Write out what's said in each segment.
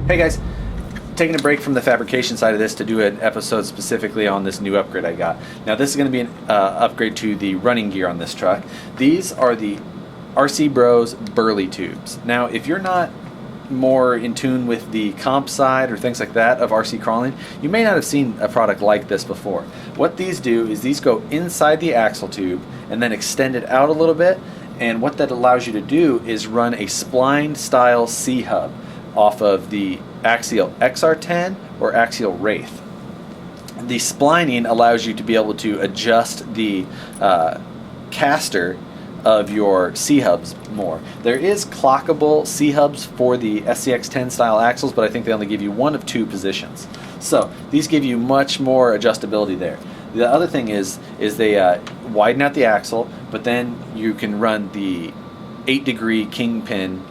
Hey guys, taking a break from the fabrication side of this to do an episode specifically on this new upgrade I got. Now this is going to be an upgrade to the running gear on this truck. These are the RcBro's Burly tubes. Now if you're not more in tune with the comp side or things like that of RC crawling, you may not have seen a product like this before. What these do is these go inside the axle tube and then extend it out a little bit, and what that allows you to do is run a spline style C-hub off of the Axial XR10 or Axial Wraith. The splining allows you to be able to adjust the caster of your C-hubs more. There is clockable C-hubs for the SCX10 style axles, but I think they only give you one of two positions. So these give you much more adjustability there. The other thing is they widen out the axle, but then you can run the 8-degree kingpin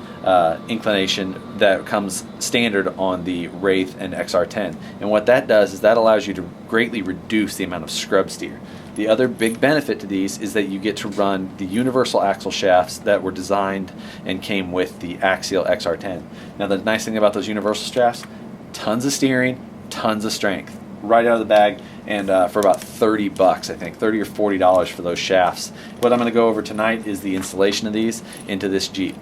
inclination that comes standard on the Wraith and XR10. And what that does is that allows you to greatly reduce the amount of scrub steer. The other big benefit to these is that you get to run the universal axle shafts that were designed and came with the Axial XR10. Now the nice thing about those universal shafts, tons of steering, tons of strength right out of the bag, and for about 30 bucks, I think, $30 or $40 for those shafts. What I'm going to go over tonight is the installation of these into this Jeep.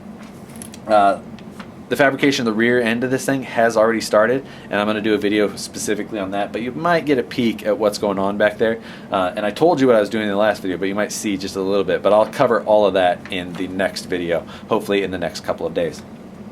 The fabrication of the rear end of this thing has already started, and I'm going to do a video specifically on that, but you might get a peek at what's going on back there. And I told you what I was doing in the last video, but you might see just a little bit, but I'll cover all of that in the next video, hopefully in the next couple of days.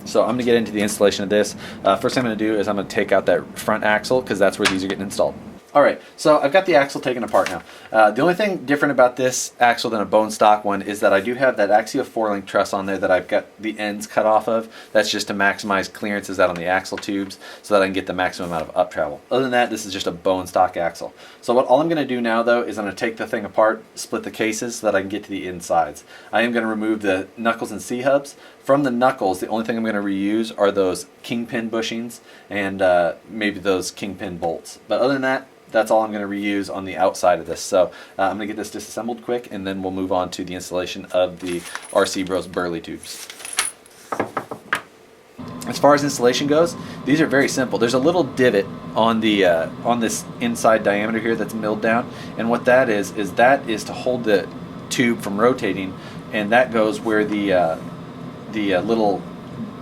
So I'm going to get into the installation of this. First thing I'm going to do is I'm going to take out that front axle, because that's where these are getting installed. Alright, so I've got the axle taken apart now. The only thing different about this axle than a bone stock one is that I do have that Axial 4-link truss on there that I've got the ends cut off of. That's just to maximize clearances out on the axle tubes so that I can get the maximum amount of up travel. Other than that, this is just a bone stock axle. So all I'm going to do now though is I'm going to take the thing apart, split the cases so that I can get to the insides. I am going to remove the knuckles and C-hubs. From the knuckles, the only thing I'm going to reuse are those kingpin bushings and maybe those kingpin bolts. But other than that, that's all I'm going to reuse on the outside of this. So I'm going to get this disassembled quick, and then we'll move on to the installation of the RcBro's Burly tubes. As far as installation goes, these are very simple. There's a little divot on the on this inside diameter here that's milled down, and what that is to hold the tube from rotating, and that goes where the little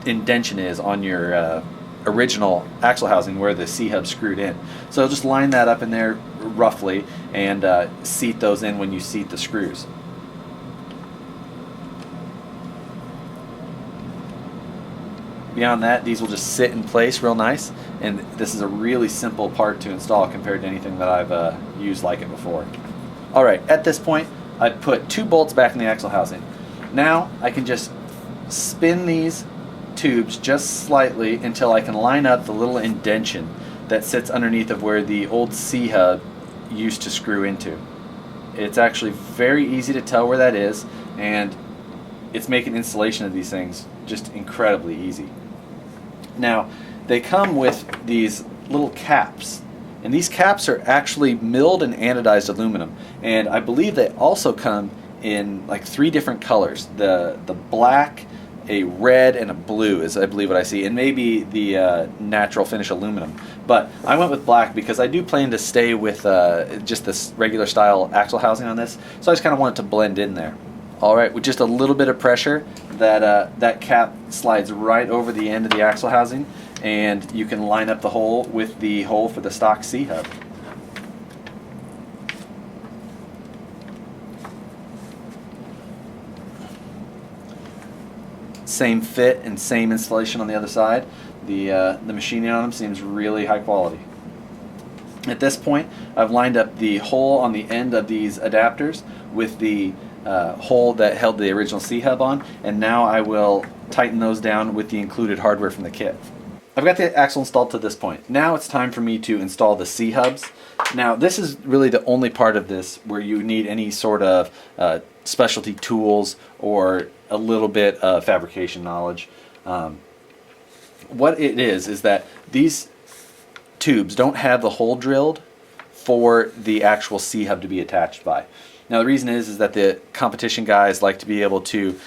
indention is on your original axle housing where the C-hub screwed in. So just line that up in there roughly and seat those in when you seat the screws. Beyond that, these will just sit in place real nice, and this is a really simple part to install compared to anything that I've used like it before. Alright, at this point I've put 2 bolts back in the axle housing. Now I can just spin these tubes just slightly until I can line up the little indention that sits underneath of where the old C-hub used to screw into. It's actually very easy to tell where that is, and it's making installation of these things just incredibly easy. Now they come with these little caps, and these caps are actually milled and anodized aluminum, and I believe they also come in like 3 different colors. The black, a red, and a blue is I believe what I see, and maybe the natural finish aluminum. But I went with black because I do plan to stay with just this regular style axle housing on this, so I just kind of want it to blend in there. Alright, with just a little bit of pressure, that cap slides right over the end of the axle housing, and you can line up the hole with the hole for the stock C-hub. Same fit and same installation on the other side. The machining on them seems really high quality. At this point, I've lined up the hole on the end of these adapters with the hole that held the original C-hub on, and now I will tighten those down with the included hardware from the kit. I've got the axle installed to this point. Now it's time for me to install the C-hubs. Now this is really the only part of this where you need any sort of specialty tools or a little bit of fabrication knowledge. What it is that these tubes don't have the hole drilled for the actual C-hub to be attached by. Now the reason is that the competition guys like to be able to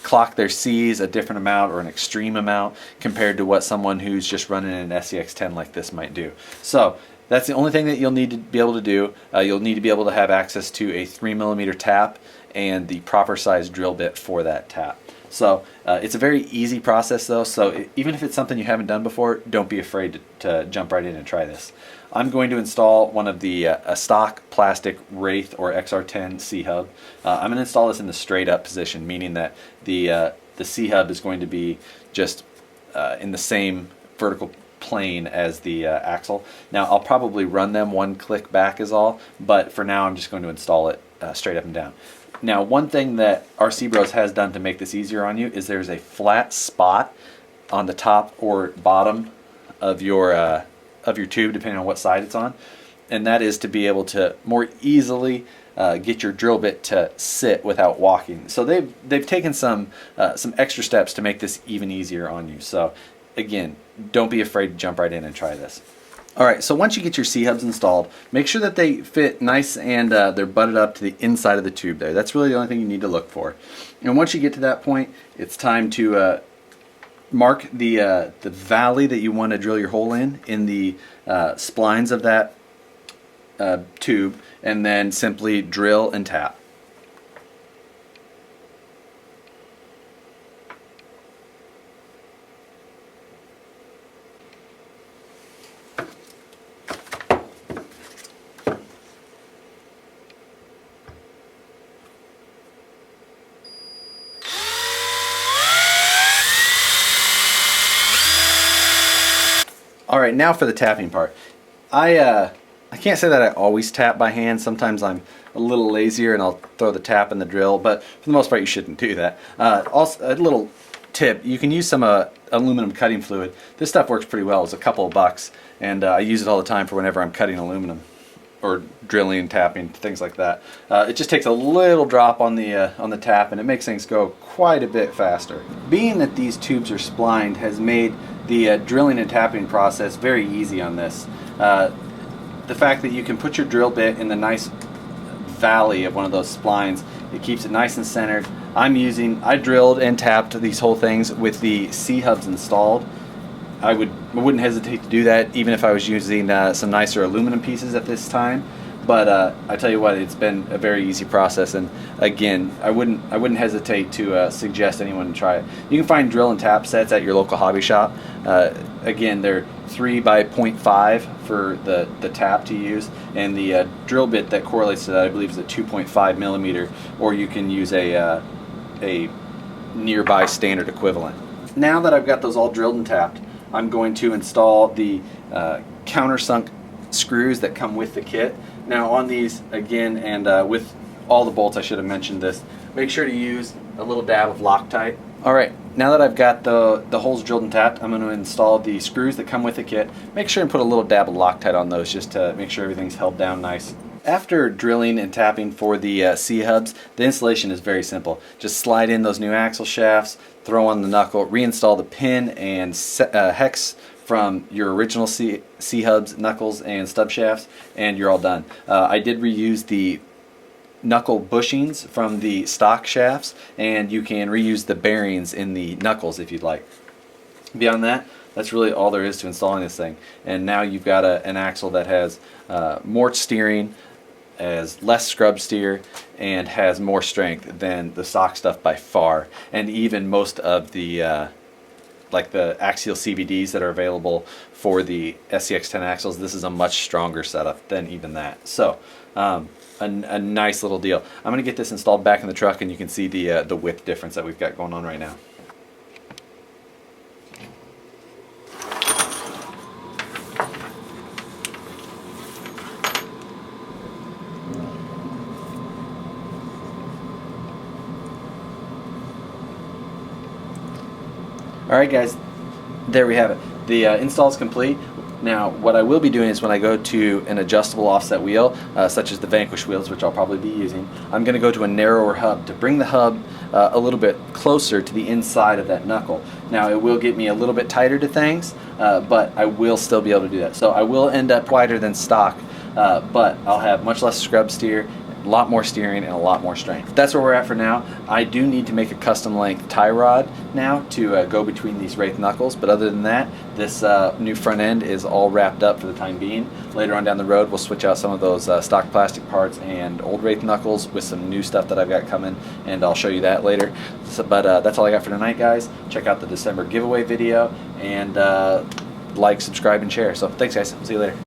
clock their C's a different amount or an extreme amount compared to what someone who's just running an SCX10 like this might do. So that's the only thing that you'll need to be able to do. You'll need to be able to have access to a 3mm tap and the proper size drill bit for that tap. So it's a very easy process though, so even if it's something you haven't done before, don't be afraid to jump right in and try this. I'm going to install one of the a stock plastic Wraith or XR10 C-hub. I'm going to install this in the straight up position, meaning that the C-hub is going to be just in the same vertical plane as the axle. Now I'll probably run them one click back is all, but for now I'm just going to install it straight up and down. Now one thing that RcBro's has done to make this easier on you is there's a flat spot on the top or bottom of your tube, depending on what side it's on, and that is to be able to more easily get your drill bit to sit without walking. So they've taken some extra steps to make this even easier on you. So again, don't be afraid to jump right in and try this. Alright, so once you get your C-hubs installed, make sure that they fit nice and they're butted up to the inside of the tube there. That's really the only thing you need to look for. And once you get to that point, it's time to mark the valley that you want to drill your hole in the splines of that tube, and then simply drill and tap. Alright, now for the tapping part. I can't say that I always tap by hand. Sometimes I'm a little lazier and I'll throw the tap in the drill, but for the most part you shouldn't do that. Also, a little tip, you can use some aluminum cutting fluid. This stuff works pretty well. It's a couple of bucks, and I use it all the time for whenever I'm cutting aluminum or drilling and tapping, things like that. It just takes a little drop on the tap and it makes things go quite a bit faster. Being that these tubes are splined has made the drilling and tapping process very easy on this. The fact that you can put your drill bit in the nice valley of one of those splines, it keeps it nice and centered. I drilled and tapped these whole things with the C-hubs installed. I wouldn't hesitate to do that even if I was using some nicer aluminum pieces at this time. But I tell you what, it's been a very easy process, and again, I wouldn't hesitate to suggest anyone try it. You can find drill and tap sets at your local hobby shop. Again, they're 3 by 0.5 for the tap to use, and the drill bit that correlates to that I believe is a 2.5 millimeter, or you can use a nearby standard equivalent. Now that I've got those all drilled and tapped, I'm going to install the countersunk screws that come with the kit. Now on these, again, and with all the bolts, I should have mentioned this, make sure to use a little dab of Loctite. Alright, now that I've got the holes drilled and tapped, I'm going to install the screws that come with the kit. Make sure and put a little dab of Loctite on those just to make sure everything's held down nice. After drilling and tapping for the C-hubs, the installation is very simple. Just slide in those new axle shafts, throw on the knuckle, reinstall the pin and hex from your original C-hubs, knuckles, and stub shafts, and you're all done. I did reuse the knuckle bushings from the stock shafts, and you can reuse the bearings in the knuckles if you'd like. Beyond that, that's really all there is to installing this thing. And now you've got an axle that has more steering, has less scrub steer, and has more strength than the stock stuff by far. And even most of the like the Axial CVDs that are available for the SCX10 axles, this is a much stronger setup than even that. So a nice little deal. I'm going to get this installed back in the truck, and you can see the width difference that we've got going on right now. Alright guys, there we have it. The install is complete. Now what I will be doing is when I go to an adjustable offset wheel, such as the Vanquish wheels, which I'll probably be using, I'm going to go to a narrower hub to bring the hub a little bit closer to the inside of that knuckle. Now it will get me a little bit tighter to things, but I will still be able to do that. So I will end up wider than stock, but I'll have much less scrub steer a lot more steering and a lot more strength. That's where we're at for now. I do need to make a custom length tie rod now to go between these Wraith knuckles, but other than that, this new front end is all wrapped up for the time being. Later on down the road, we'll switch out some of those stock plastic parts and old Wraith knuckles with some new stuff that I've got coming, and I'll show you that later. But that's all I got for tonight, guys. Check out the December giveaway video, and like, subscribe, and share. So thanks, guys. See you later.